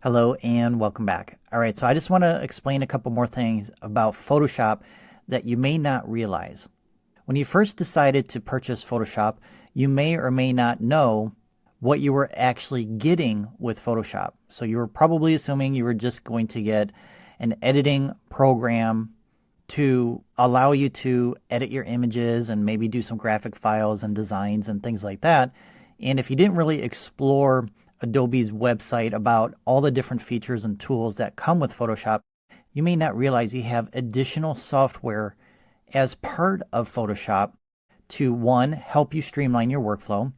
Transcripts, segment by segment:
Hello and welcome back. All right, so I just want to explain a couple more things about Photoshop that you may not realize. When you first decided to purchase Photoshop, you may or may not know what you were actually getting with Photoshop. So you were probably assuming you were just going to get an editing program to allow you to edit your images and maybe do some graphic files and designs and things like that. And if you didn't really explore Adobe's website about all the different features and tools that come with Photoshop, you may not realize you have additional software as part of Photoshop to, one, help you streamline your workflow,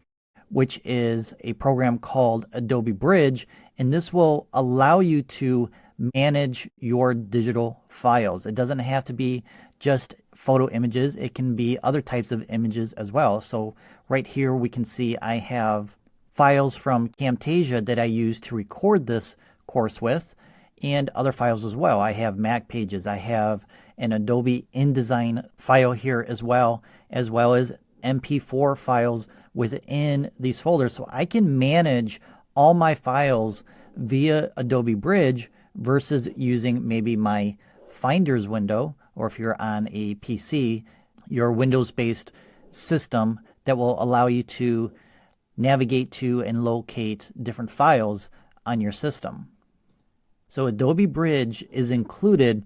which is a program called Adobe Bridge, and this will allow you to manage your digital files. It doesn't have to be just photo images, it can be other types of images as well. So right here we can see I have files from Camtasia that I use to record this course with, and other files as well. I have Mac pages, I have an Adobe InDesign file here as well as MP4 files within these folders. So I can manage all my files via Adobe Bridge versus using maybe my Finders window, or if you're on a PC, your Windows-based system that will allow you to navigate to and locate different files on your system. So Adobe Bridge is included,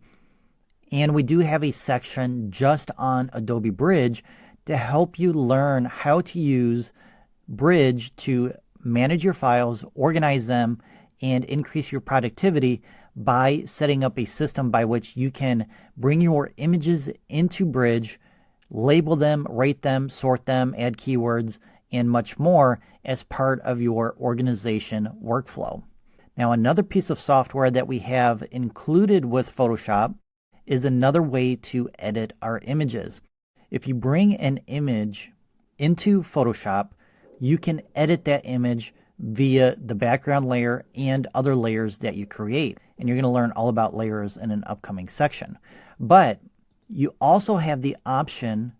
and we do have a section just on Adobe Bridge to help you learn how to use Bridge to manage your files, organize them, and increase your productivity by setting up a system by which you can bring your images into Bridge, label them, rate them, sort them, add keywords, and much more as part of your organization workflow. Now, another piece of software that we have included with Photoshop is another way to edit our images. If you bring an image into Photoshop, you can edit that image via the background layer and other layers that you create. And you're going to learn all about layers in an upcoming section. But you also have the option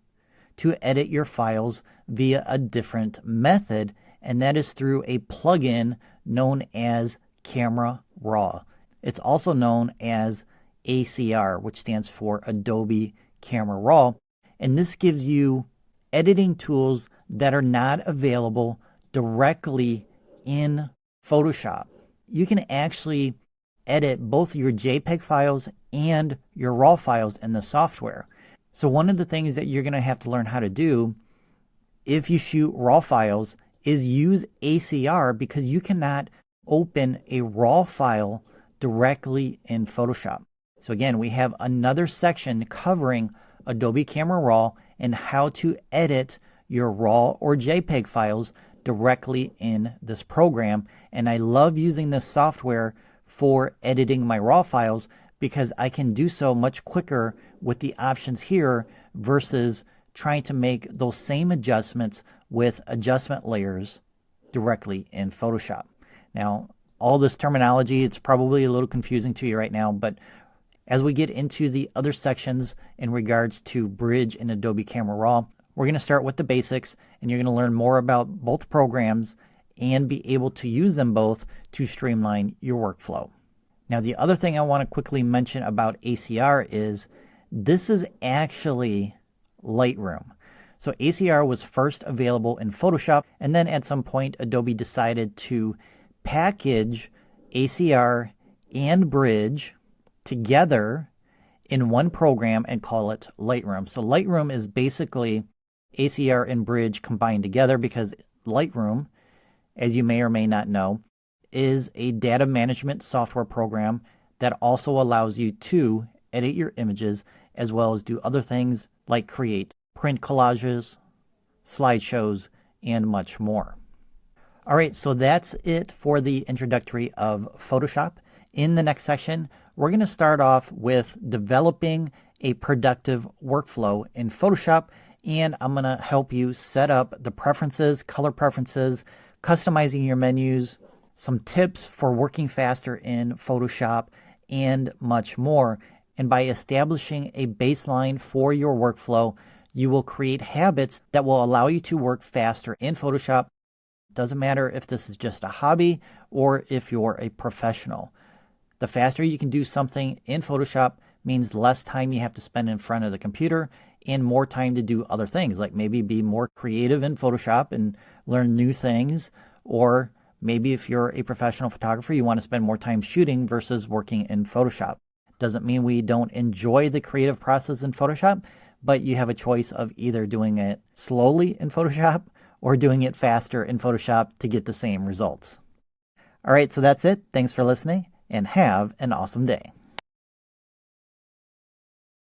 to edit your files via a different method, and that is through a plugin known as Camera Raw. It's also known as ACR, which stands for Adobe Camera Raw, and this gives you editing tools that are not available directly in Photoshop. You can actually edit both your JPEG files and your RAW files in the software. So one of the things that you're going to have to learn how to do if you shoot RAW files is use ACR, because you cannot open a RAW file directly in Photoshop. So again, we have another section covering Adobe Camera Raw and how to edit your RAW or JPEG files directly in this program. And I love using this software for editing my RAW files because I can do so much quicker with the options here versus trying to make those same adjustments with adjustment layers directly in Photoshop. Now, all this terminology, it's probably a little confusing to you right now, but as we get into the other sections in regards to Bridge and Adobe Camera Raw, we're going to start with the basics, and you're going to learn more about both programs and be able to use them both to streamline your workflow. Now, the other thing I want to quickly mention about ACR is this is actually Lightroom. So ACR was first available in Photoshop, and then at some point Adobe decided to package ACR and Bridge together in one program and call it Lightroom. So Lightroom is basically ACR and Bridge combined together, because Lightroom, as you may or may not know, is a data management software program that also allows you to edit your images as well as do other things like create print collages, slideshows, and much more. All right, so that's it for the introductory of Photoshop. In the next section, we're going to start off with developing a productive workflow in Photoshop, and I'm going to help you set up the preferences, color preferences, customizing your menus, some tips for working faster in Photoshop, and much more. And by establishing a baseline for your workflow, you will create habits that will allow you to work faster in Photoshop Doesn't matter if this is just a hobby or if you're a professional. The faster you can do something in Photoshop means less time you have to spend in front of the computer and more time to do other things, like maybe be more creative in Photoshop and learn new things. Or maybe if you're a professional photographer, you want to spend more time shooting versus working in Photoshop. Doesn't mean we don't enjoy the creative process in Photoshop, but you have a choice of either doing it slowly in Photoshop or doing it faster in Photoshop to get the same results. All right, so that's it. Thanks for listening and have an awesome day.